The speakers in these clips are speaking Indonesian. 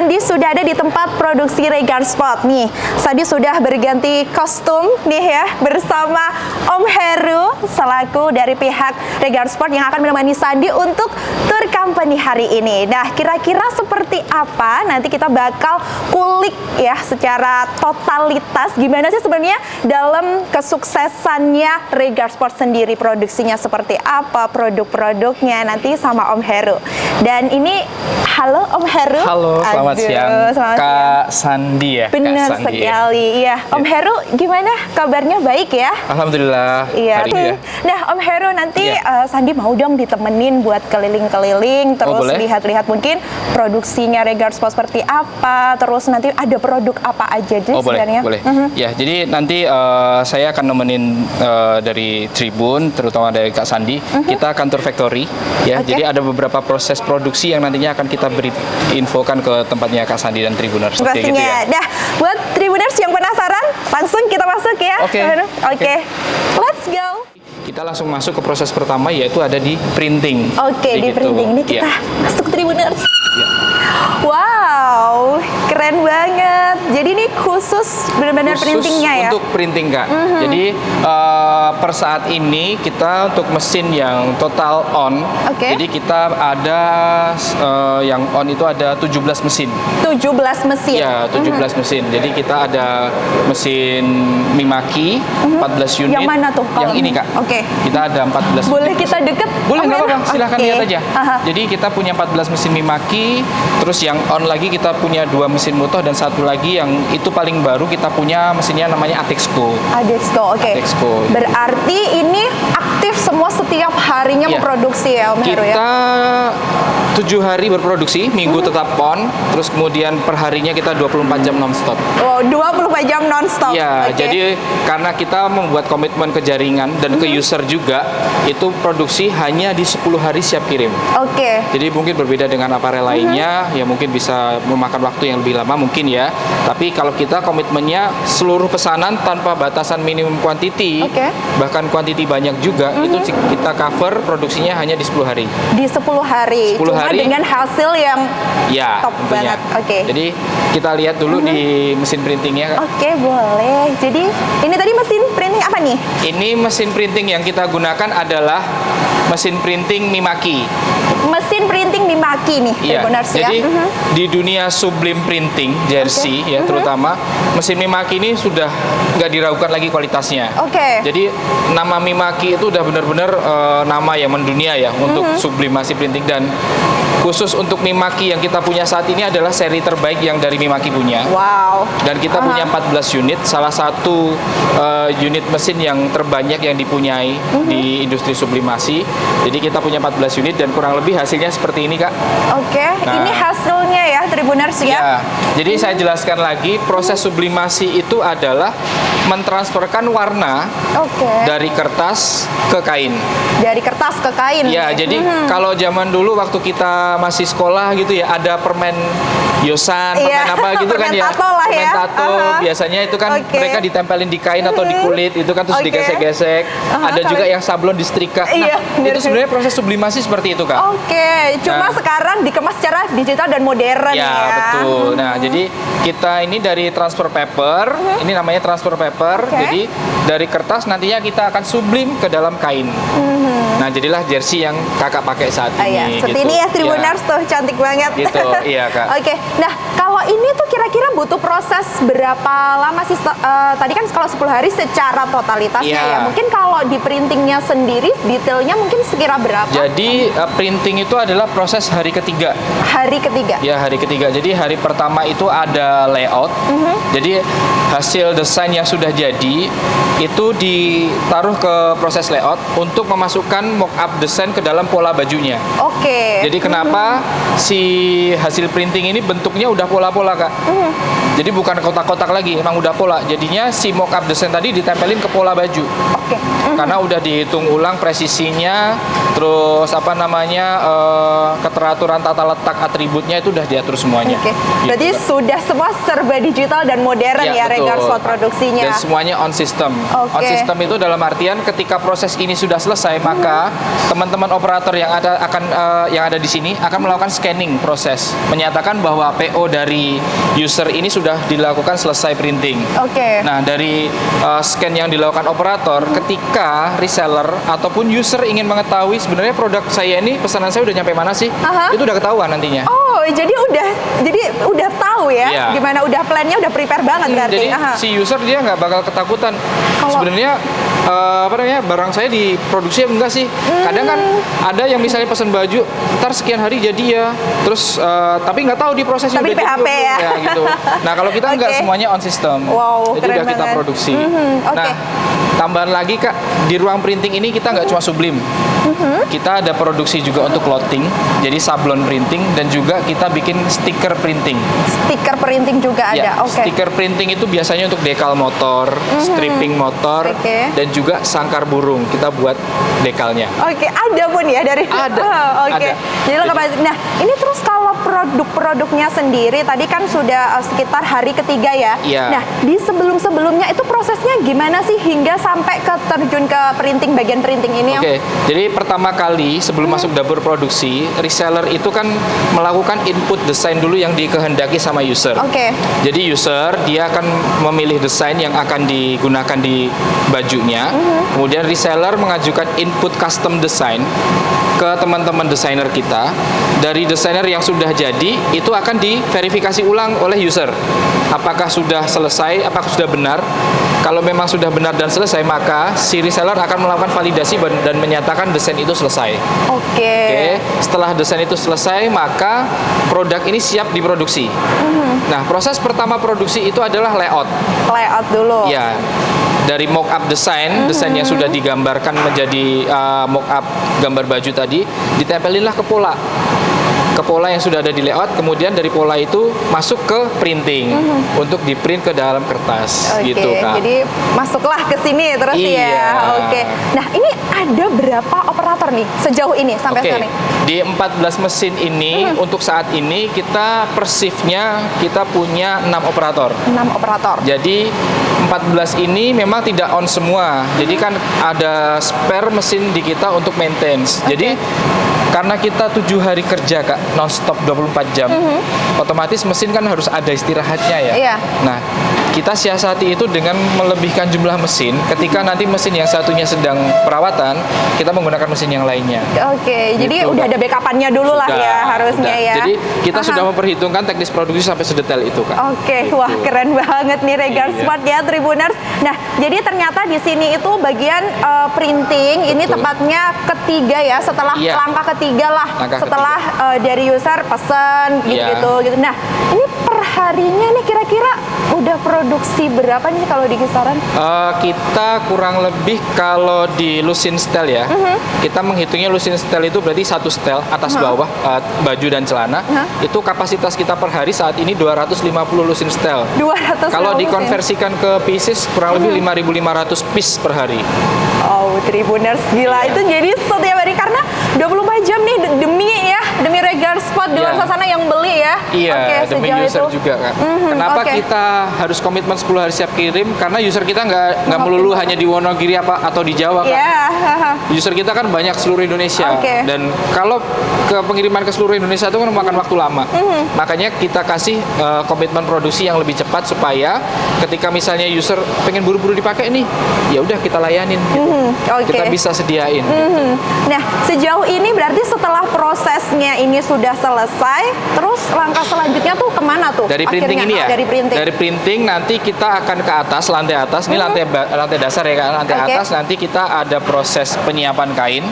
Sandi sudah ada di tempat produksi Regan Sport nih. Sandi sudah berganti kostum nih ya bersama Om Heru selaku dari pihak Regan Sport yang akan menemani Sandi untuk tour company hari ini. Nah, kira-kira seperti apa? Nanti kita bakal kulik ya secara totalitas gimana sih sebenarnya dalam kesuksesannya Regan Sport sendiri, produksinya seperti apa, produk-produknya nanti sama Om Heru. Dan ini halo Om Heru. Halo, selamat siang. Kak Sandi ya. Benar sekali, iya. Om Heru, gimana kabarnya? Baik ya? Alhamdulillah. Iya. Hari ini ya. Nah, Om Heru nanti Sandi mau dong ditemenin buat keliling-keliling, terus lihat-lihat mungkin produksinya Regan Sport seperti apa, terus nanti ada produk apa aja sih sebenarnya? Boleh. Ya, jadi nanti saya akan nemenin dari Tribun, terutama dari Kak Sandi. Kita akan tour factory, ya. Jadi ada beberapa proses produksi yang nantinya akan kita beri infokan ke tempatnya Kak Sandi dan Tribuners. Seperti gitu ya. Nah, buat Tribuners yang penasaran, langsung kita masuk ya. Oke. Let's go. Kita langsung masuk ke proses pertama, yaitu ada di printing. Di printing. Ini kita masuk Tribuners. Wow, keren banget. Jadi ini khusus benar-benar printingnya ya? Untuk printing, Kak. Jadi per saat ini kita untuk mesin yang total on. Jadi kita ada yang on itu ada 17 mesin. 17 mesin? Ya, 17 mesin. Jadi kita ada mesin Mimaki 14 unit. Yang mana tuh? Yang ini, Kak. Kita ada 14 Boleh kita deket? Boleh, nggak apa-apa. Silahkan lihat aja. Jadi kita punya 14 mesin Mimaki. Terus yang on lagi kita punya 2 mesin Mutoh dan satu lagi yang itu paling baru kita punya mesinnya namanya Atexco. Atexco. Berarti ini aktif semua setiap harinya memproduksi ya Om Heru ya? Kita 7 hari berproduksi, minggu tetap on, terus kemudian perharinya kita 24 jam non-stop. Oh, 24 jam non-stop? Ya, jadi karena kita membuat komitmen ke jaringan dan ke user juga, itu produksi hanya di 10 hari siap kirim. Jadi mungkin berbeda dengan aparel lainnya, ya mungkin bisa memakan waktu yang lebih lama mungkin ya. Tapi kalau kita komitmennya seluruh pesanan tanpa batasan minimum quantity, bahkan quantity banyak juga, itu kita cover produksinya hanya di 10 hari. Di 10 hari? 10 hari dengan hasil yang top banget. Jadi kita lihat dulu di mesin printingnya. Boleh. Jadi ini tadi mesin printing apa nih? Ini mesin printing yang kita gunakan adalah mesin printing Mimaki. Mesin printing Mimaki nih, benar sih ya. Jadi di dunia sublim printing jersey ya terutama mesin Mimaki ini sudah nggak diragukan lagi kualitasnya. Jadi nama Mimaki itu udah benar-benar nama yang mendunia ya untuk sublimasi printing, dan khusus untuk Mimaki yang kita punya saat ini adalah seri terbaik yang dari Mimaki punya. Dan kita punya 14 unit, salah satu unit mesin yang terbanyak yang dipunyai di industri sublimasi. Jadi kita punya 14 unit dan kurang lebih hasilnya seperti ini, Kak. Ini hasilnya ya Tribuners ya. Jadi saya jelaskan lagi, proses sublimasi itu adalah mentransferkan warna dari kertas ke kain. Dari kertas ke kain? Ya, jadi kalau zaman dulu waktu kita masih sekolah gitu ya, ada permen yosan, permen apa gitu kan ya. Permen tato, biasanya itu kan mereka ditempelin di kain atau di kulit, itu kan terus digesek-gesek. Ada juga yang sablon disetrika. Nah, itu sebenarnya proses sublimasi seperti itu, Kak. Cuma sekarang dikemas secara digital dan modern ya. Betul. Nah, jadi kita ini dari transfer paper, ini namanya transfer paper. Jadi dari kertas nantinya kita akan sublim ke dalam kain. Nah, jadilah jersey yang Kakak pakai saat ini. Seperti ini ya Tribuners tuh, cantik banget. Gitu, iya Kak. Nah kalau ini tuh kira-kira butuh proses berapa lama sih? Tadi kan kalau 10 hari secara totalitasnya ya. Mungkin kalau di printingnya sendiri, detailnya mungkin sekira berapa? Jadi printing itu adalah proses hari ketiga. Hari ketiga? Ya, hari ketiga. Jadi hari pertama itu ada layout. Jadi hasil desain yang sudah jadi itu ditaruh ke proses layout untuk memasukkan mock-up desain ke dalam pola bajunya. Jadi kenapa si hasil printing ini bentuknya udah pola-pola, Kak? Jadi bukan kotak-kotak lagi, emang udah pola. Jadinya si mock-up desain tadi ditempelin ke pola baju. Karena udah dihitung ulang presisinya, terus apa namanya keteraturan tata letak atributnya itu udah diatur semuanya. Berarti sudah semua serba digital dan modern ya Regan Sport produksinya. Dan semuanya on system. On system itu dalam artian ketika proses ini sudah selesai, maka teman-teman operator yang ada di sini akan melakukan scanning proses, menyatakan bahwa PO dari user ini sudah dilakukan selesai printing. Oke. Nah, dari scan yang dilakukan operator, ketika reseller ataupun user ingin mengetahui sebenarnya produk saya ini pesanan saya udah nyampe mana sih, itu udah ketahuan nantinya. Oh, jadi udah tahu ya, Iya. gimana udah plannya udah prepare banget berarti. Jadi si user dia nggak bakal ketakutan. Sebenarnya barang saya diproduksi enggak sih? Kadang kan ada yang misalnya pesan baju, ntar sekian hari jadi ya, terus tapi nggak tahu di prosesnya Tapi udah PHP jadi ya. ya gitu. Nah kalau kita nggak Oke. semuanya on system, Wow, jadi keren udah kita banget. produksi. Oke. Nah tambahan lagi Kak, di ruang printing ini kita nggak cuma sublim, kita ada produksi juga untuk clothing, jadi sablon printing dan juga kita bikin stiker printing. Stiker printing juga Ya, ada. Oke. stiker printing itu biasanya untuk dekal motor, stripping motor, Oke. dan juga sangkar burung. Kita buat dekalnya. Oke, ada pun ya dari Ada, Oh, oke. ada. Jadi lengkap aja. Nah, ini terus kalau produk-produknya sendiri tadi kan sudah sekitar hari ketiga ya. Iya. Nah, di sebelum-sebelumnya itu prosesnya gimana sih hingga sampai ke terjun ke printing bagian printing ini? Om? Oke, jadi pertama kali sebelum masuk dapur produksi, reseller itu kan melakukan input desain dulu yang dikehendaki sama user. Oke. Jadi user dia akan memilih desain yang akan digunakan di bajunya. Kemudian reseller mengajukan input custom design ke teman-teman desainer kita. Dari desainer yang sudah jadi itu akan diverifikasi ulang oleh user. Apakah sudah selesai, apakah sudah benar? Kalau memang sudah benar dan selesai, maka si reseller akan melakukan validasi dan menyatakan desain itu selesai. Oke. Setelah desain itu selesai, maka produk ini siap diproduksi. Nah, proses pertama produksi itu adalah layout. Layout dulu. Ya, dari mock-up desain yang sudah digambarkan menjadi mock-up gambar baju tadi, ditempelinlah ke pola. Ke pola yang sudah ada di layout, kemudian dari pola itu masuk ke printing untuk di-print ke dalam kertas, Oke, gitu Kak. jadi masuklah ke sini terus ya. Iya. Oke. Nah, ini ada berapa operator nih sejauh ini sampai Oke, sekarang? di 14 mesin ini untuk saat ini kita per shift-nya kita punya 6 operator. 6 operator. Jadi 14 ini memang tidak on semua. Jadi kan ada spare mesin di kita untuk maintenance. Jadi karena kita 7 hari kerja Kak, non-stop 24 jam. Otomatis mesin kan harus ada istirahatnya ya. Iya. Nah, kita siasati itu dengan melebihkan jumlah mesin. Ketika nanti mesin yang satunya sedang perawatan, kita menggunakan mesin yang lainnya. Oke, jadi Gitu, udah Kak. ada backupannya dulu lah Sudah, ya harusnya sudah. ya. Jadi kita Paham. sudah memperhitungkan teknis produksi sampai sedetail itu Kak. Oke, Gitu. wah keren banget nih Regar Iya. Smart ya Tribuners. Nah, jadi ternyata di sini itu bagian printing ini Betul. tepatnya ketiga ya, setelah Iya. langkah ketiga lah, Langkah setelah dari user pesan Iya. gitu. Nah, ini per harinya nih kira-kira udah produksi berapa nih kalau di kisaran? Kita kurang lebih kalau di Lucin Style ya, kita menghitungnya Lucin Style itu berarti satu style atas bawah baju dan celana. Itu kapasitas kita per hari saat ini 250 Lucin Style. 200. Kalau dikonversikan ke pieces kurang lebih 5.500 piece per hari. Oh, Tribuners gila. Iya. Itu jadi setiap hari karena 24 jam nih demi Regar Sport di luar Iya. sana yang beli ya. Iya, Oke, demi sejauh user itu. juga kan. Kenapa oke. kita harus komitmen 10 hari siap kirim? Karena user kita nggak melulu hanya di Wonogiri atau di Jawa kan. Iya. User kita kan banyak seluruh Indonesia. Oke. Dan kalau pengiriman ke seluruh Indonesia itu kan memakan waktu lama. Makanya kita kasih komitmen produksi yang lebih cepat supaya ketika misalnya user pengen buru-buru dipakai nih, ya udah kita layanin. Gitu. Oke. Kita bisa sediain. Nah, sejauh ini berarti setelah prosesnya ini sudah selesai, terus langkah selanjutnya tuh kemana tuh? Dari printing Akhirnya? ini ya. Dari printing. Dari printing nanti kita akan ke atas, lantai atas. Ini lantai dasar ya kan. Lantai Oke. atas nanti kita ada proses penyiapan kain.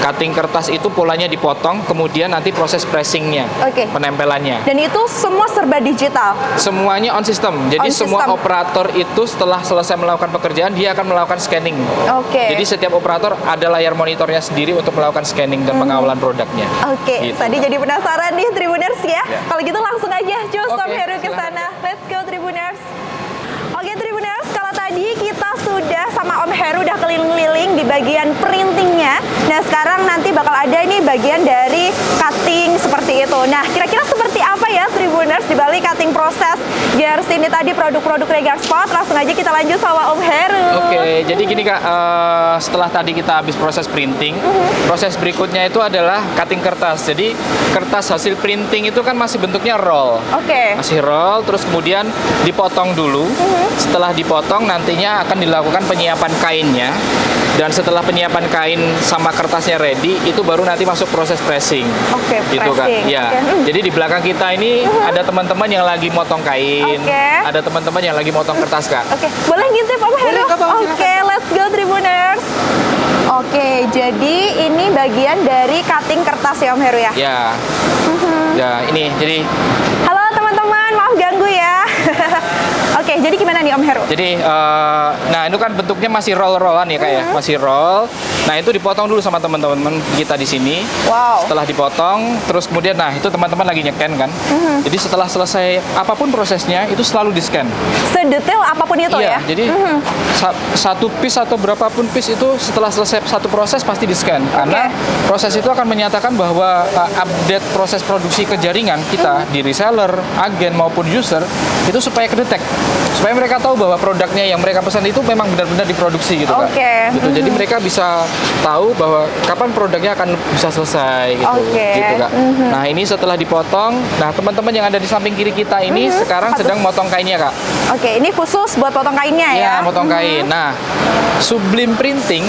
Cutting kertas itu polanya dipotong, kemudian nanti proses pressingnya, Oke. penempelannya. Dan itu semua serba digital. Semuanya on system. Jadi On semua system. operator itu setelah selesai melakukan pekerjaan dia akan melakukan scanning. Oke. Jadi setiap operator ada layar monitornya sendiri untuk melakukan scanning dan pengawalan produknya. Oke, Gitu. tadi jadi penasaran nih Tribuners ya. Kalau gitu langsung aja cus Oke, Om Heru ke silakan. sana. Let's go Tribuners. Oke Tribuners, kalau tadi kita sudah sama Om Heru udah keliling-keliling di bagian printingnya. Nah sekarang nanti bakal ada nih bagian dari cutting seperti itu. Nah kira-kira seperti apa ya Tribuners? Tribuners, di balik cutting proses jersey ini tadi produk-produk Regar Sport, langsung aja kita lanjut sama Om Heru. Oke, jadi gini Kak, setelah tadi kita habis proses printing, proses berikutnya itu adalah cutting kertas. Jadi kertas hasil printing itu kan masih bentuknya roll. Oke. Masih roll, terus kemudian dipotong dulu. Setelah dipotong nantinya akan dilakukan penyiapan kainnya. Dan setelah penyiapan kain sama kertasnya ready, itu baru nanti masuk proses pressing. Oke, gitu kan. pressing. Ya. Oke. Jadi di belakang kita ini ada teman-teman yang lagi motong kain, Oke. ada teman-teman yang lagi motong kertas, Kak. Oke, boleh ngintip Om Heru? Kak, boleh, Oke, let's go Tribuners. Oke, jadi ini bagian dari cutting kertas ya Om Heru ya? Ya. Ya, ini jadi Halo teman-teman, maaf ganggu ya. Oke, jadi gimana nih Om Heru? Jadi, nah itu kan bentuknya masih roll-rollan ya Kak ya, masih roll. Nah itu dipotong dulu sama teman-teman kita di sini. Wow. Setelah dipotong, terus kemudian, nah itu teman-teman lagi nyeken kan. Jadi setelah selesai apapun prosesnya, itu selalu di-scan. Sedetail apapun itu Iya, ya? jadi satu piece atau berapapun piece itu setelah selesai satu proses pasti di-scan. Karena proses itu akan menyatakan bahwa update proses produksi ke jaringan kita di reseller, agen maupun user itu supaya kedetek. Supaya mereka tahu bahwa produknya yang mereka pesan itu memang benar-benar diproduksi gitu Kak. Oke. Gitu. Jadi mereka bisa tahu bahwa kapan produknya akan bisa selesai gitu. Oke. Gitu Kak. Nah, ini setelah dipotong, nah teman-teman yang ada di samping kiri kita ini sekarang sedang motong kainnya Kak. Oke, ini khusus buat potong kainnya ya? Ya, motong kain. Nah, Sublime Printing,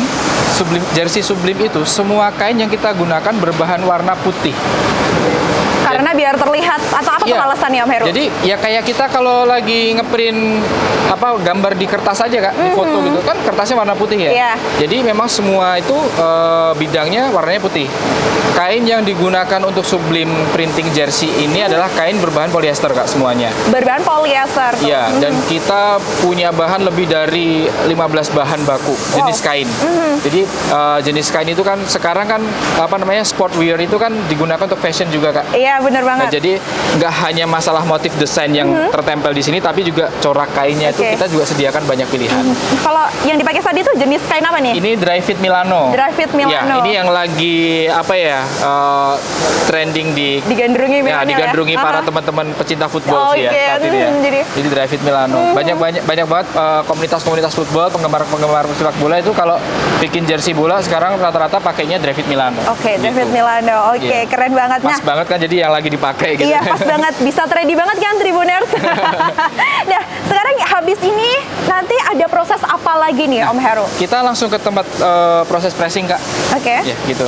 jersey Sublime itu semua kain yang kita gunakan berbahan warna putih. Karena biar terlihat atau apa Iya. tuh alasannya Om Heru? Jadi ya kayak kita kalau lagi ngeprint gambar di kertas aja Kak, di foto gitu kan kertasnya warna putih ya. Iya. Jadi memang semua itu bidangnya warnanya putih. Kain yang digunakan untuk Sublime Printing jersey ini adalah kain berbahan polyester Kak semuanya. Berbahan polyester tuh. Iya, dan kita punya bahan lebih dari 15 bahan baku jenis kain. Jadi jenis kain itu kan sekarang kan sportwear itu kan digunakan untuk fashion juga Kak. Iya, bener Nah, banget. jadi nggak hanya masalah motif desain yang tertempel di sini, tapi juga corak kainnya itu Oke. kita juga sediakan banyak pilihan. Kalau yang dipakai tadi tuh jenis kain apa nih? Ini Dry Fit Milano. Dry Fit Ya, Milano. ini yang lagi trending Digandrungi ya, Milano digandrungi ya? para Aha. teman-teman pecinta football sih ya Oke, saat ini ya. jadi- Dry Fit Milano. Banyak banget komunitas-komunitas football, penggemar sepak bola itu kalau bikin jersey bola sekarang rata-rata pakainya Dry Fit Milano. Oke, Gitu. David Milano. Oke, Iya. keren banget. Pas banget kan jadi yang lagi dipakai gitu. Iya, pas banget. Bisa trendy banget kan Tribuners? Nah, sekarang habis ini nanti ada proses apa lagi nih Om Heru? Kita langsung ke tempat proses pressing Kak. Oke. Ya, gitu.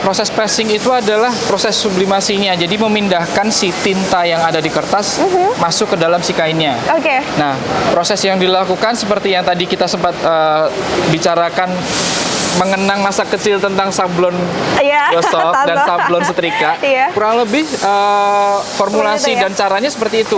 Proses pressing itu adalah proses sublimasinya. Jadi memindahkan si tinta yang ada di kertas masuk ke dalam si kainnya. Oke. Nah, proses yang dilakukan seperti yang tadi kita sempat bicarakan mengenang masa kecil tentang sablon Iya. gosok dan Tato. sablon setrika. Iya. Kurang lebih formulasi Seperti itu ya? dan caranya seperti itu.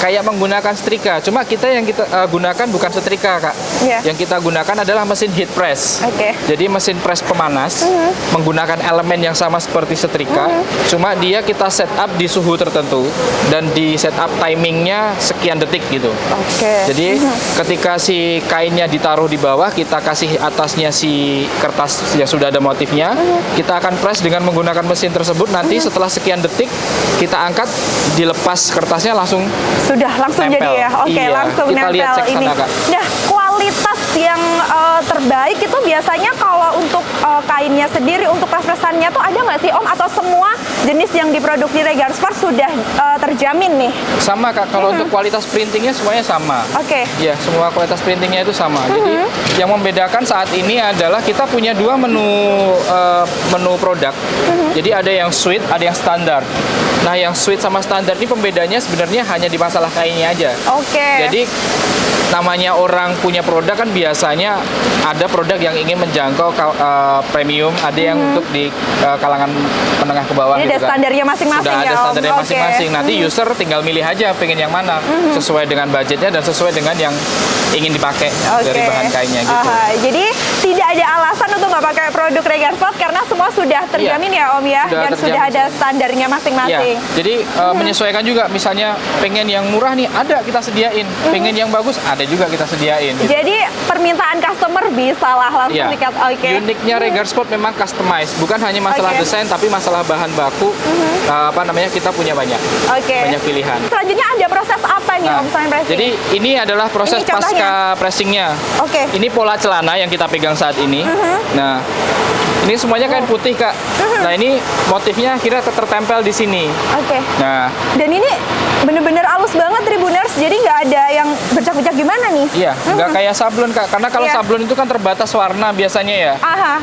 Kayak menggunakan setrika. Cuma kita yang kita gunakan bukan setrika, Kak. Iya. Yang kita gunakan adalah mesin heat press. Oke. Jadi mesin press pemanas menggunakan elemen yang sama seperti setrika. Cuma dia kita set up di suhu tertentu dan di set up timingnya sekian detik gitu. Oke. Jadi ketika si kainnya ditaruh di bawah, kita kasih atasnya si kertas yang sudah ada motifnya, kita akan press dengan menggunakan mesin tersebut. Nanti setelah sekian detik kita angkat, dilepas kertasnya langsung Langsung nempel. jadi ya. Oke, Iya, langsung kita lihat nempel cek ini. sana, Kak. Nah, kualitas yang terbaik itu biasanya kalau untuk kainnya sendiri, untuk press-pressannya tuh ada nggak sih Om? Atau semua jenis yang diproduksi Regar Sport sudah terjamin nih? sama Kak. Kalau untuk kualitas printingnya semuanya sama. Oke. Ya, semua kualitas printingnya itu sama. Jadi yang membedakan saat ini adalah kita punya dua menu produk. Jadi ada yang suite, ada yang standar. Nah, yang suite sama standar ini pembedanya sebenarnya hanya di masalah kainnya aja. Oke. Jadi namanya orang punya produk kan biasanya ada produk yang ingin menjangkau premium, ada yang untuk di kalangan menengah ke bawah Ini gitu ada kan. standarnya masing-masing Sudah ya, ada Om? standarnya Oke. masing-masing. Nanti user tinggal milih aja pengen yang mana sesuai dengan budgetnya dan sesuai dengan yang ingin dipakai dari bahan kainnya gitu. Jadi tidak ada alasan untuk nggak pakai produk Regar Sport karena semua sudah terjamin ya Om ya, sudah dan terjamin. sudah ada standarnya masing-masing. Jadi menyesuaikan juga, misalnya pengen yang murah nih ada kita sediain, pengen yang bagus ada juga kita sediain. Gitu. Jadi permintaan customer bisa lah langsung Iya. dikat. Oke. Uniknya Regar Sport memang customize, bukan hanya masalah desain tapi masalah bahan baku. Kita punya banyak pilihan. Selanjutnya ada proses apa nih Om selain pressing? Jadi ini adalah proses Ini contohnya. pasca pressingnya. Oke. Ini pola celana yang kita pegang saat ini. Nah, ini semuanya kain putih Kak. Nah ini motifnya akhirnya tertempel di sini. Oke. Nah, Dan ini bener-bener halus banget Tribuners, jadi nggak ada yang bercak-bercak gimana nih? iya, nggak kayak sablon Kak. Karena kalau sablon itu kan terbatas warna biasanya ya.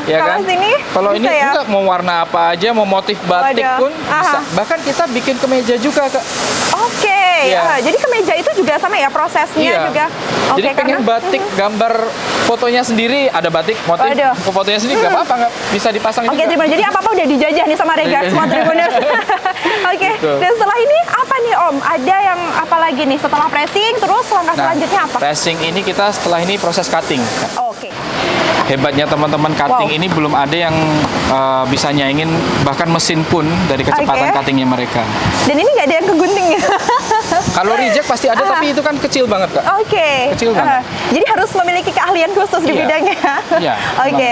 Ya Kalau kan? Sini kalau ini bisa ya? enggak, mau warna apa aja, mau motif batik Waduh. pun bisa. Bahkan kita bikin kemeja juga Kak. Oke. Iya. Jadi kemeja itu juga sama ya prosesnya juga. Jadi pengen batik gambar fotonya sendiri, ada batik motif fotonya sendiri nggak apa-apa, nggak bisa dipasang juga. Tribuners, jadi apa-apa udah dijajah nih sama Regar Sport Tribuners. Oke. Dan setelah ini apa nih Om? Ada yang apa lagi nih setelah pressing, terus langkah selanjutnya apa? Pressing ini kita setelah ini proses cutting. Oke. Hebatnya teman-teman cutting ini belum ada yang bisa nyaingin bahkan mesin pun dari kecepatan cuttingnya mereka. Dan ini nggak ada yang kegunting ya? Kalau reject pasti ada, tapi itu kan kecil banget Kak. Oke. Kecil banget. Jadi harus memiliki keahlian khusus di bidangnya. Iya. Oke.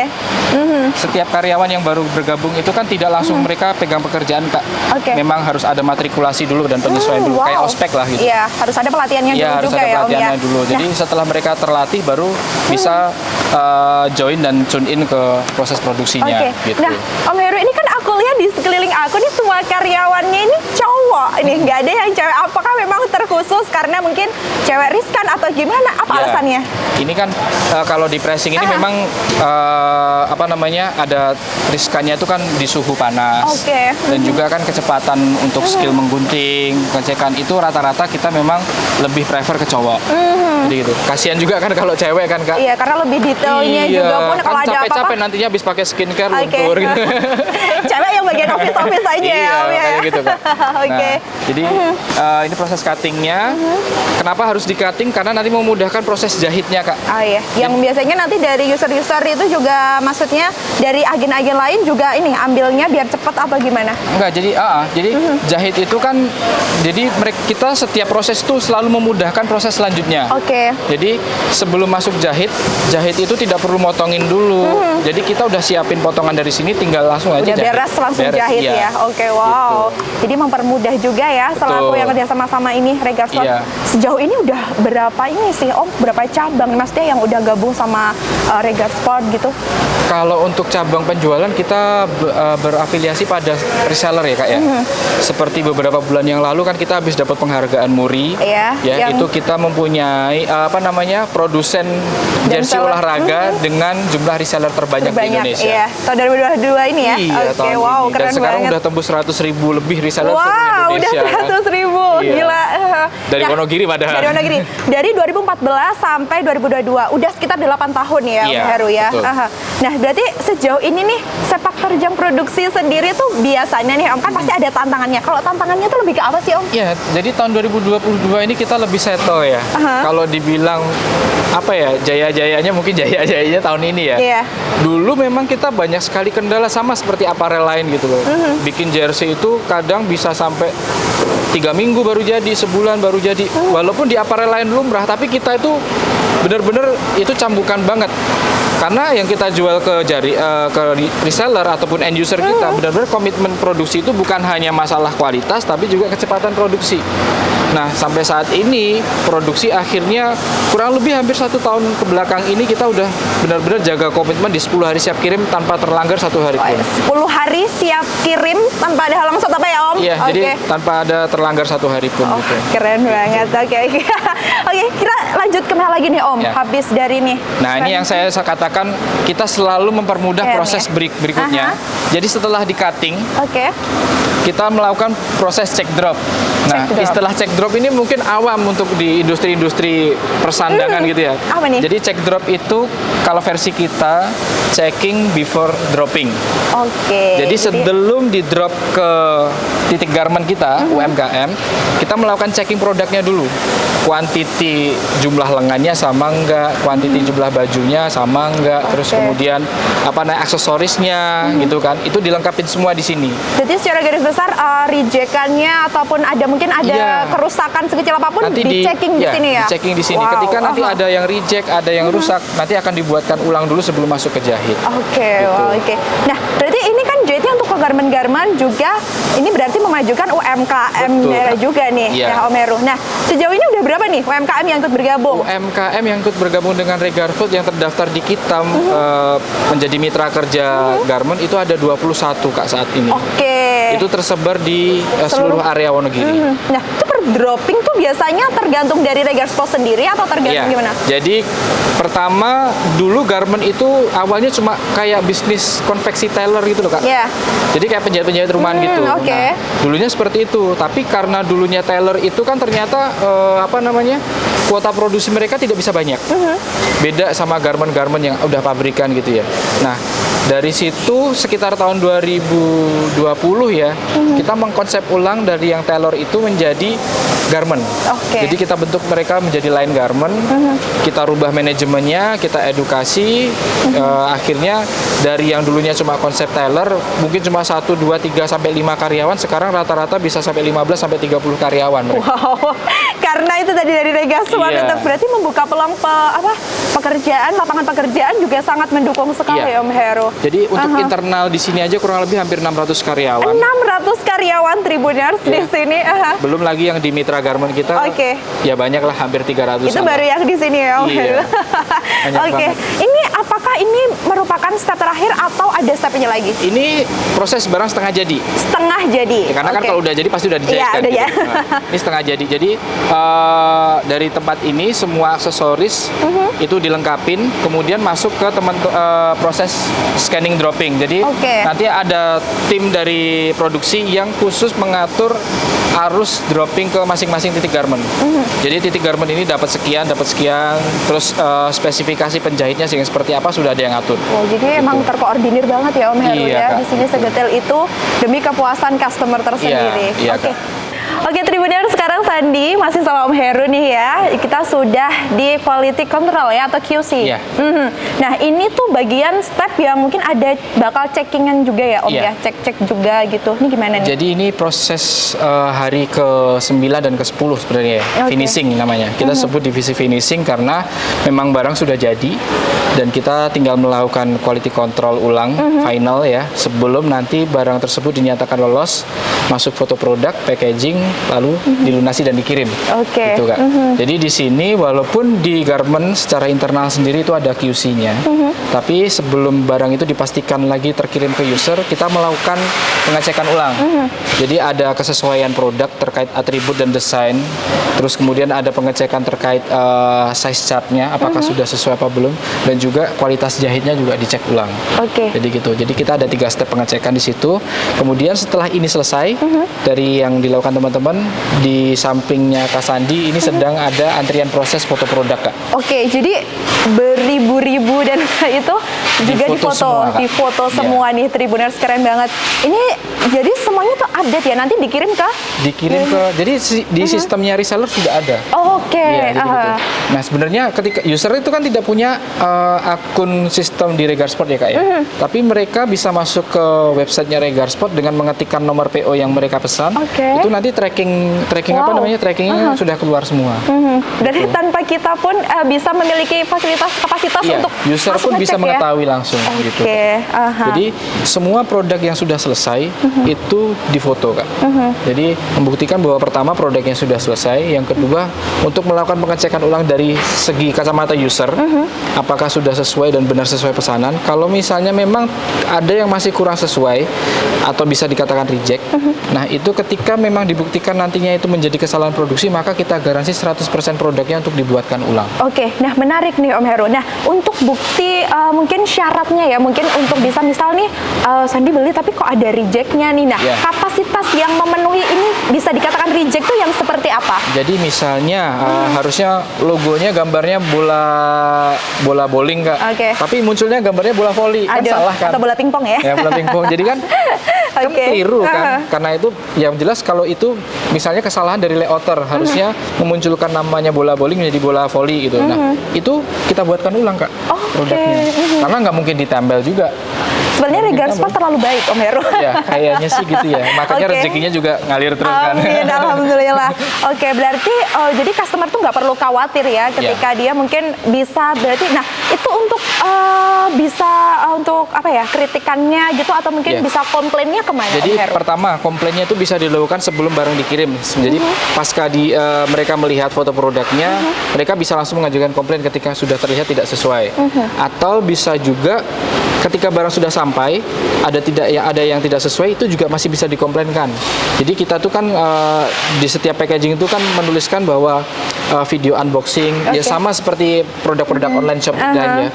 Setiap karyawan yang baru bergabung itu kan tidak langsung mereka pegang pekerjaan Kak. Oke. Memang harus ada matrikulasi dulu dan penyesuaian dulu, kayak ospek lah gitu. Iya, harus ada pelatihannya dulu harus juga ada ya Om ya. pelatihannya dulu. Jadi setelah mereka terlatih baru bisa join dan tune in ke proses produksinya. Gitu. Nah, Om Heru ini kan aku lihat di sekeliling aku nih semua karyawannya ini cowok. Ini nggak ada yang cewek. Apakah memang terkhusus karena mungkin cewek riskan atau gimana? Apa alasannya? Ini kan kalau di pressing ini memang ada riskannya itu kan di suhu panas. Dan juga kan kecepatan untuk skill menggunting, pengecekan itu rata-rata kita memang lebih prefer ke cowok. Jadi gitu. Kasihan juga kan kalau cewek kan Kak. Iya, karena lebih detailnya juga pun kan kalau ada apa-apa. capek-capek nantinya habis pakai skincare luntur gitu. Cewek yang bagian office aja ya Om ya. Kayak gitu Kak. Oke. Jadi ini proses cuttingnya. Kenapa harus di cutting? Karena nanti memudahkan proses jahitnya Kak. Iya. Yang biasanya nanti dari user-user itu juga maksudnya dari agen-agen lain juga ini ambilnya biar cepat apa gimana? Enggak, jadi jahit itu kan jadi kita setiap proses itu selalu memudahkan proses selanjutnya. Jadi sebelum masuk jahit itu tidak perlu motongin dulu. Jadi kita udah siapin potongan dari sini, tinggal langsung aja udah jahit. beres langsung jahit ya. Oke, wow. Gitu. Jadi mempermudah juga ya selaku yang kerja sama ini Regar Sport. Sejauh ini udah berapa ini sih Om? Berapa cabang maksudnya yang udah gabung sama Regar Sport gitu? Kalau untuk cabang penjualan kita berafiliasi pada reseller ya Kak ya. Seperti beberapa bulan yang lalu kan kita habis dapat penghargaan MURI. Itu kita mempunyai produsen jersey olahraga dengan jumlah reseller terbanyak di Indonesia. Iya, tahun 2022 ini ya. Oke, wow, ini. keren Dan sekarang banget. udah tembus 100.000 lebih reseller wow, seluruh Indonesia. Udah 100.000, gila. Dari Wonogiri padahal. Dari Wonogiri. Dari 2014 sampai 2022, udah sekitar 8 tahun ya Om Heru ya. Nah, berarti sejauh ini nih sepak terjang produksi sendiri tuh biasanya nih Om kan pasti ada tantangannya. Kalau tantangannya tuh lebih ke apa sih Om? Iya, jadi tahun 2022 ini kita lebih settle ya. Kalau dibilang apa ya, jaya-jayanya mungkin jaya-jayanya tahun ini ya. Dulu memang kita banyak sekali kendala sama seperti aparel lain gitu loh. Bikin jersey itu kadang bisa sampai 3 minggu baru jadi, sebulan baru jadi. Walaupun di aparel lain lumrah, tapi kita itu benar-benar itu cambukan banget. Karena yang kita jual ke reseller ataupun end user kita, benar-benar komitmen produksi itu bukan hanya masalah kualitas, tapi juga kecepatan produksi. Nah, sampai saat ini produksi akhirnya kurang lebih hampir 1 tahun ke belakang ini kita udah benar-benar jaga komitmen di 10 hari siap kirim tanpa terlanggar 1 hari pun. 10 hari siap kirim tanpa ada halang apa ya Om? Iya, jadi tanpa ada terlanggar 1 hari pun gitu. Keren banget. Oke, kita lanjut kemana lagi nih Om? Habis dari nih. Nah, ini yang saya katakan kita selalu mempermudah proses berikutnya. Jadi setelah di cutting, kita melakukan proses check drop. Nah, istilah check drop ini mungkin awam untuk di industri-industri persandangan gitu ya. Apa nih? Jadi check drop itu kalau versi kita checking before dropping. Jadi sebelum di drop ke titik garment kita, UMKM, kita melakukan checking produknya dulu. Kuantiti jumlah lengannya sama enggak, kuantiti jumlah bajunya sama enggak, terus kemudian aksesorisnya gitu kan. Itu dilengkapin semua di sini. Jadi secara garis besar rejekannya ataupun mungkin ada kerusakan sekecil apapun nanti di-checking di sini ya? Di-checking di sini. Wow. Ketika nanti ada yang reject, ada yang rusak, nanti akan dibuatkan ulang dulu sebelum masuk ke jahit. Oke, oke. Nah, berarti ini kan jahitnya untuk ke garmen-garmen juga, ini berarti memajukan UMKM juga nih, ya Om Heru. Nah, sejauh ini udah berapa nih UMKM yang ikut bergabung? UMKM yang ikut bergabung dengan Regar Food yang terdaftar di Kitam menjadi mitra kerja garmen itu ada 21 Kak saat ini. Oke. Itu tersebar di seluruh area Wonogiri. Nah, itu per dropping tuh biasanya tergantung dari Regar Sport sendiri atau tergantung gimana? Jadi pertama dulu garmen itu awalnya cuma kayak bisnis konveksi tailor gitu loh Kak. Iya. Jadi kayak penjahit-penjahit rumahan gitu. Oke. Nah, dulunya seperti itu. Tapi karena dulunya tailor itu kan ternyata kuota produksi mereka tidak bisa banyak. Beda sama garmen-garmen yang udah pabrikan gitu ya. Nah, dari situ sekitar tahun 2020 ya, kita mengkonsep ulang dari yang tailor itu menjadi garmen. Jadi kita bentuk mereka menjadi line garment, kita rubah manajemennya, kita edukasi, akhirnya dari yang dulunya cuma konsep tailor, mungkin cuma 1, 2, 3, sampai 5 karyawan, sekarang rata-rata bisa sampai 15 sampai 30 karyawan. Wow, karena itu tadi dari Regar Sport itu berarti membuka peluang pekerjaan, lapangan pekerjaan juga sangat mendukung sekali Om Heru. Jadi untuk internal di sini aja kurang lebih hampir 600 karyawan. 600 karyawan Tribuners di sini. Belum lagi yang di mitra garment kita. Ya banyak lah, hampir 300. Itu baru yang di sini ya Om Heru. Ini apakah ini merupakan step terakhir atau ada stepnya lagi? Ini proses barang setengah jadi. Setengah jadi. Ya, karena kan kalau udah jadi pasti udah dijahitkan. Gitu. Ini setengah jadi. Jadi dari tempat ini semua aksesoris itu dilengkapin, kemudian masuk ke proses scanning dropping. Jadi nanti ada tim dari produksi yang khusus mengatur arus dropping ke masing-masing titik garment. Jadi titik garment ini dapat sekian, terus spesifikasi penjahitnya sehingga seperti apa sudah ada yang ngatur. Oh, jadi emang terkoordinir banget ya Om Heru ya. Di sini sedetail itu demi kepuasan customer tersendiri. Oke, Tribuners, sekarang Sandi masih sama Om Heru nih ya. Kita sudah di quality control ya atau QC. Nah, ini tuh bagian step yang mungkin ada bakal checkingan juga ya Om ya. Cek-cek juga gitu. Ini gimana nih? Jadi ini proses hari ke-9 dan ke-10 sebenarnya ya. Finishing namanya. Kita sebut divisi finishing karena memang barang sudah jadi dan kita tinggal melakukan quality control ulang final ya sebelum nanti barang tersebut dinyatakan lolos, masuk foto produk, packaging, lalu dilunasi dan dikirim. Gitu Kak. Jadi di sini walaupun di garment secara internal sendiri itu ada QC-nya, tapi sebelum barang itu dipastikan lagi terkirim ke user, kita melakukan pengecekan ulang. Jadi ada kesesuaian produk terkait atribut dan desain, terus kemudian ada pengecekan terkait size chart-nya, apakah sudah sesuai apa belum, dan juga kualitas jahitnya juga dicek ulang. Jadi gitu. Jadi kita ada 3 step pengecekan di situ. Kemudian setelah ini selesai, dari yang dilakukan teman-teman, di sampingnya Kak Sandi ini sedang ada antrian proses foto produk Kak. Jadi beribu-ribu dan itu juga difoto semua nih Tribuners, keren banget. Ini jadi semuanya tuh update ya, nanti dikirim ke? Jadi di sistemnya reseller sudah ada. Gitu. Nah sebenarnya ketika user itu kan tidak punya akun sistem di Regar Sport ya Kak ya. Tapi mereka bisa masuk ke websitenya Regar Sport dengan mengetikkan nomor PO yang mereka pesan. Itu nanti trackingnya sudah keluar semua. Berarti tanpa kita pun bisa memiliki kapasitas untuk user pun bisa mengetahui langsung gitu. Jadi semua produk yang sudah selesai itu difoto Kak. Jadi membuktikan bahwa pertama produknya sudah selesai, yang kedua untuk melakukan pengecekan ulang dari segi kacamata user, apakah sudah sesuai dan benar sesuai pesanan. Kalau misalnya memang ada yang masih kurang sesuai atau bisa dikatakan reject, nah itu ketika memang dibuktikan nantinya itu menjadi kesalahan produksi, maka kita garansi 100% produknya untuk dibuatkan ulang. Nah menarik nih Om Heru. Nah untuk bukti mungkin syaratnya ya, mungkin untuk bisa misal nih Sandi beli tapi kok ada rejectnya nih. Nah kapasitas yang memenuhi ini bisa dikatakan reject tuh yang seperti apa? Jadi misalnya harusnya logonya gambarnya bola bowling Kak. Tapi munculnya gambarnya bola voli. Kan salah kan? Atau bola pingpong ya? Ya bola pingpong. Jadi kan keliru kan? Karena itu yang jelas kalau itu misalnya kesalahan dari layouter, harusnya memunculkan namanya bola bowling menjadi bola voli gitu. Nah itu kita buatkan ulang Kak produknya. Karena nggak mungkin ditempel juga. Sebenarnya Regard Sport terlalu baik Om Heru. Ya, kayaknya sih gitu ya. Makanya Oke. rezekinya juga ngalir terus kan. Amin, alhamdulillah. Oke, berarti jadi customer tuh nggak perlu khawatir ya ketika dia mungkin bisa berarti. Nah, itu untuk bisa untuk apa ya kritikannya gitu atau mungkin bisa komplainnya kemana? Jadi Om Heru? pertama komplainnya itu bisa dilakukan sebelum barang dikirim. Jadi pasca mereka melihat foto produknya, mereka bisa langsung mengajukan komplain ketika sudah terlihat tidak sesuai. Atau bisa juga ketika barang sudah sampai ada yang tidak sesuai, itu juga masih bisa dikomplainkan. Jadi kita tuh kan di setiap packaging itu kan menuliskan bahwa video unboxing ya sama seperti produk-produk online shop lainnya.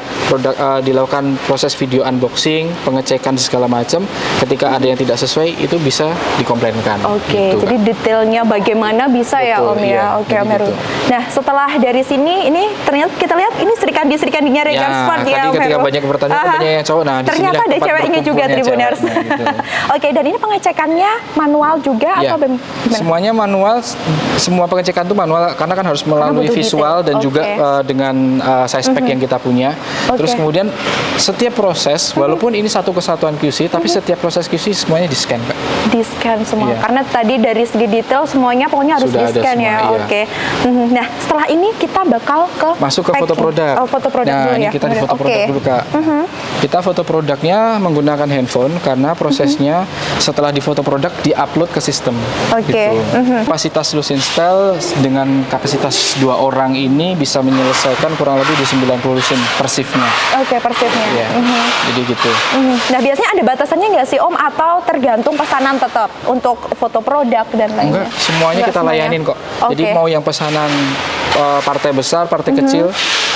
Dilakukan proses video unboxing, pengecekan segala macam. Ketika ada yang tidak sesuai itu bisa dikomplainkan. Oke, gitu, jadi detailnya bagaimana bisa ya Om ya. Iya, Oke Om jadi Heru. gitu. Nah, setelah dari sini ini ternyata kita lihat ini serikandi-serikandinya Regard Sport ya tadi Om ketika Heru. banyak pertanyaan banyak yang cowok. Nah, ternyata ada ceweknya juga Tribuners. Gitu. Oke, dan ini pengecekannya manual juga atau gimana? Semuanya manual, semua pengecekan itu manual karena kan harus melalui butuh visual detail. dan juga dengan size pack yang kita punya. Terus kemudian setiap proses, walaupun ini satu kesatuan QC, tapi setiap proses QC semuanya di-scan, Kak. Di-scan semua. Iya. Karena tadi dari segi detail semuanya pokoknya harus Sudah ada di-scan ya. semua, iya. Oke. Nah, setelah ini kita bakal ke Masuk ke foto packing. produk. Oh, foto produk Nah, dulu ini ya. kita di foto Oke. produk dulu, Kak. Kita foto produknya menggunakan handphone karena prosesnya setelah di foto produk di-upload ke sistem. Oke. Gitu. Kapasitas loose install dengan kapasitas 2 orang ini bisa menyelesaikan kurang lebih di 90 lusin per shift-nya. Oke, persifnya. Iya. Jadi gitu. Nah, biasanya ada batasannya nggak sih Om atau tergantung pesanan tetap untuk foto produk dan lainnya? Enggak, semuanya Enggak kita semuanya? layanin kok. Jadi Oke. mau yang pesanan partai besar, partai kecil,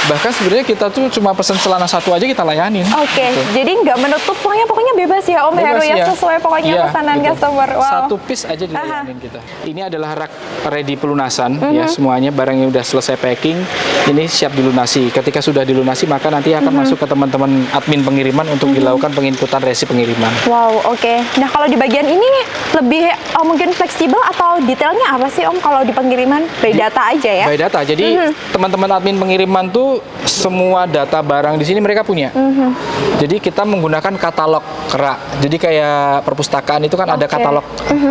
bahkan sebenarnya kita tuh cuma pesan celana satu aja kita layanin. Oke, jadi nggak menutup pokoknya bebas ya Om Heru Bebas, ya, ya. sesuai pokoknya Iya, pesanan gitu. customer. Wow. Satu piece aja dilayanin kita. Ini adalah rak ready pelunasan ya, semuanya barang yang udah selesai packing ini siap dilunasi. Ketika sudah dilunasi maka nanti akan masuk ke teman-teman admin pengiriman untuk dilakukan penginputan resi pengiriman. Wow, oke. Nah, kalau di bagian ini lebih mungkin fleksibel atau detailnya apa sih Om kalau di pengiriman? By data aja ya? By data. Jadi teman-teman admin pengiriman tuh semua data barang di sini mereka punya. Jadi kita menggunakan katalog rak. Jadi kayak perpustakaan itu kan ada katalog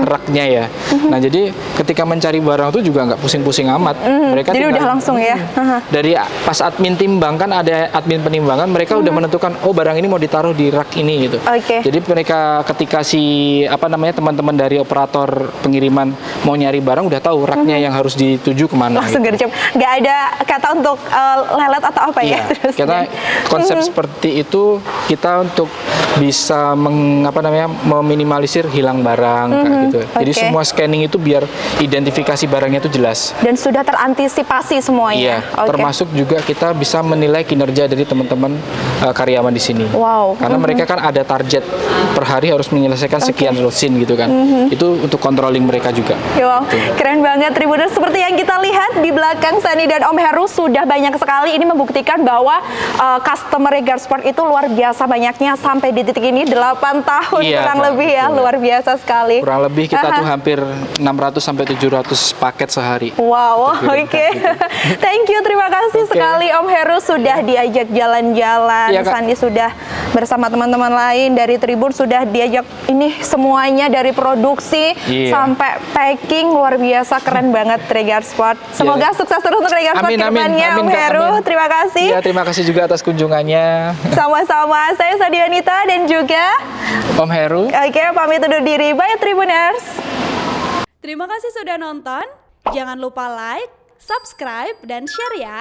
raknya ya. Nah, jadi ketika mencari barang itu juga nggak pusing-pusing amat. Mereka Jadi tinggal- udah langsung ya? Dari pas admin timbang kan ada admin penimbangan, mereka udah menentukan oh barang ini mau ditaruh di rak ini gitu. Oke. Jadi mereka ketika teman-teman dari operator pengiriman mau nyari barang udah tahu raknya yang harus dituju kemana. Langsung gitu. gercep. Nggak ada kata untuk lelet atau apa ya? Iya, Terus karena konsep seperti itu kita untuk bisa meminimalisir hilang barang kayak gitu. Jadi Oke. semua scanning itu biar identifikasi barangnya itu jelas. Dan sudah terantisipasi semuanya. Iya, Oke. termasuk juga kita bisa menilai kinerja dari teman-teman karyawan di sini. Wow. Karena mereka kan ada target per hari harus menyelesaikan sekian lusin gitu kan. Itu untuk controlling mereka juga. Wow, keren banget Tribuners. Seperti yang kita lihat di belakang Sani dan Om Heru sudah banyak sekali. Ini membuktikan bahwa customer Regard Sport itu luar biasa banyaknya sampai di titik ini 8 tahun Iya, kurang Kak, lebih ya, betul. luar biasa sekali. Kurang lebih kita Aha. tuh hampir 600 sampai 700 paket sehari. Wow, oke. Thank you, terima kasih Oke. sekali Om Heru sudah diajak jalan-jalan. Iya, Kak. Sandi sudah bersama teman-teman lain dari Tribun sudah diajak ini semuanya dari produksi Iya. sampai packing, luar biasa keren banget Regard Sport. Semoga Iya. sukses terus untuk Regard Sport ke depannya Om Kak, Heru. amin. Terima kasih. Iya, terima kasih juga atas kunjungannya. Sama-sama, saya Sadianita dan juga Om Heru. oke pamit undur diri. Bye Tribuners. Terima kasih sudah nonton. Jangan lupa like, subscribe, dan share ya.